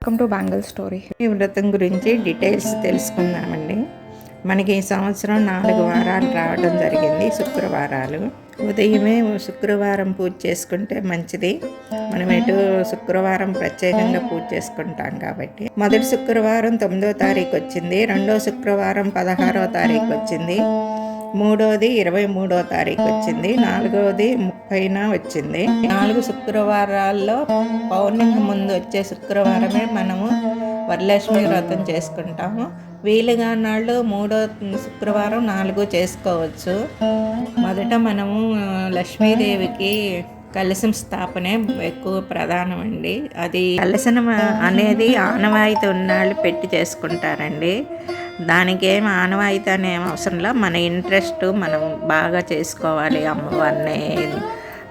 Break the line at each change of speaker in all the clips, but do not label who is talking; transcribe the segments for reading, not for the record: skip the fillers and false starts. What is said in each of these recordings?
Welcome to bangle story. ఈ వ్రతం గురించి డీటెయిల్స్ తెలుసుకుందామండి. మనకి ఈ సంవత్సరం 4 వారాలు రావడం జరిగింది, శుక్రవారాలు. ఉదయమే శుక్రవారం పూజ చేసుకుంటే మంచిది. మనం ఎటు శుక్రవారం ప్రత్యేకంగా పూజ చేసుకుంటాం కాబట్టి. మొదటి శుక్రవారం 9వ తారీఖు వచ్చింది, రెండో శుక్రవారం 16వ తారీఖు వచ్చింది, మూడోది 23వ తారీఖు వచ్చింది, నాలుగవది 30న వచ్చింది. 4 శుక్రవారాల్లో పౌర్ణమి ముందు వచ్చే శుక్రవారమే మనము వరలక్ష్మి వ్రతం చేసుకుంటాము. వీలుగా నాళ్ళు 3వ శుక్రవారం 4 చేసుకోవచ్చు. మొదట మనము లక్ష్మీదేవికి కలశం స్థాపనే ఎక్కువ ప్రధానం అండి. అది కలశం అనేది ఆనవాయితీ ఉన్నాళ్ళు పెట్టి చేసుకుంటారండి. దానికి ఏం ఆనవాయితీ అనే అవసరంలో మన ఇంట్రెస్ట్ మనం బాగా చేసుకోవాలి, అమ్మవారిని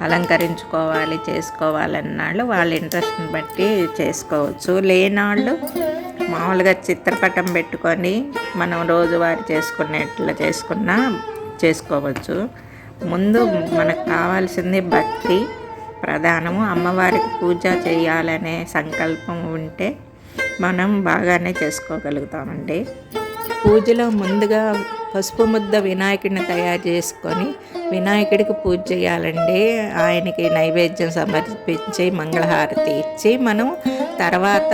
అలంకరించుకోవాలి, చేసుకోవాలన్నాళ్ళు వాళ్ళ ఇంట్రెస్ట్ని బట్టి చేసుకోవచ్చు. లేనాళ్ళు మామూలుగా చిత్రపటం పెట్టుకొని మనం రోజువారీ చేసుకునేట్లా చేసుకోవచ్చు. ముందు మనకు కావాల్సింది భక్తి ప్రధానము. అమ్మవారికి పూజ చేయాలనే సంకల్పం ఉంటే మనం బాగానే చేసుకోగలుగుతామండి. పూజలో ముందుగా పసుపు ముద్ద వినాయకుడిని తయారు చేసుకొని వినాయకుడికి పూజ చేయాలండి. ఆయనకి నైవేద్యం సమర్పించి మంగళహారతి ఇచ్చి మనం తర్వాత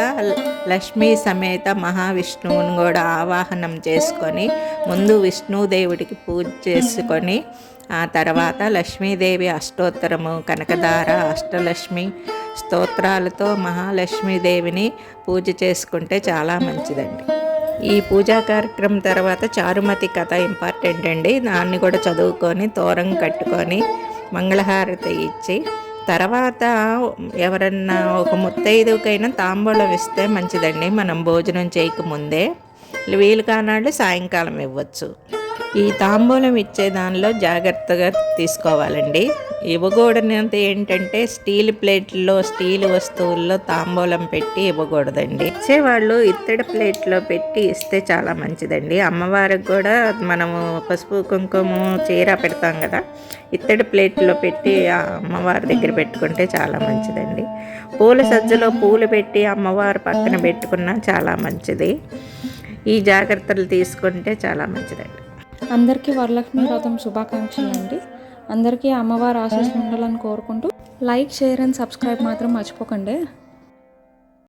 లక్ష్మీ సమేత మహావిష్ణువుని కూడా ఆవాహనం చేసుకొని ముందు విష్ణుదేవుడికి పూజ చేసుకొని ఆ తర్వాత లక్ష్మీదేవి అష్టోత్తరము, కనకదార, అష్టలక్ష్మి స్తోత్రాలతో మహాలక్ష్మీదేవిని పూజ చేసుకుంటే చాలా మంచిదండి. ఈ పూజా కార్యక్రమం తర్వాత చారుమతి కథ ఇంపార్టెంట్ అండి. దాన్ని కూడా చదువుకొని తోరం కట్టుకొని మంగళహారతి ఇచ్చి తర్వాత ఎవరన్నా ఒక ముత్తైదుకైనా తాంబూలం ఇస్తే మంచిదండి. మనం భోజనం చేయకముందే, వీలు కానాళ్ళు సాయంకాలం ఇవ్వచ్చు. ఈ తాంబూలం ఇచ్చే దానిలో జాగ్రత్తగా తీసుకోవాలండి. ఇవ్వకూడనంత ఏంటంటే స్టీల్ ప్లేట్లో, స్టీల్ వస్తువుల్లో తాంబూలం పెట్టి ఇవ్వకూడదండి. ఇచ్చేవాళ్ళు ఇత్తడి ప్లేట్లో పెట్టి ఇస్తే చాలా మంచిదండి. అమ్మవారికి కూడా మనము పసుపు కుంకుమ చీర పెడతాం కదా, ఇత్తడి ప్లేట్లో పెట్టి ఆ అమ్మవారి దగ్గర పెట్టుకుంటే చాలా మంచిదండి. పూల సజ్జలో పూలు పెట్టి అమ్మవారి పక్కన పెట్టుకున్నా చాలా మంచిది. ఈ జాగ్రత్తలు తీసుకుంటే చాలా మంచిదండి.
అందరికీ వరలక్ష్మి వ్రతం శుభాకాంక్షలు అండి. అందరికీ అమ్మవారి ఆశీస్సులు ఉండాలని కోరుకుంటూ లైక్, షేర్ అండ్ సబ్స్క్రైబ్ మాత్రం మర్చిపోకండి.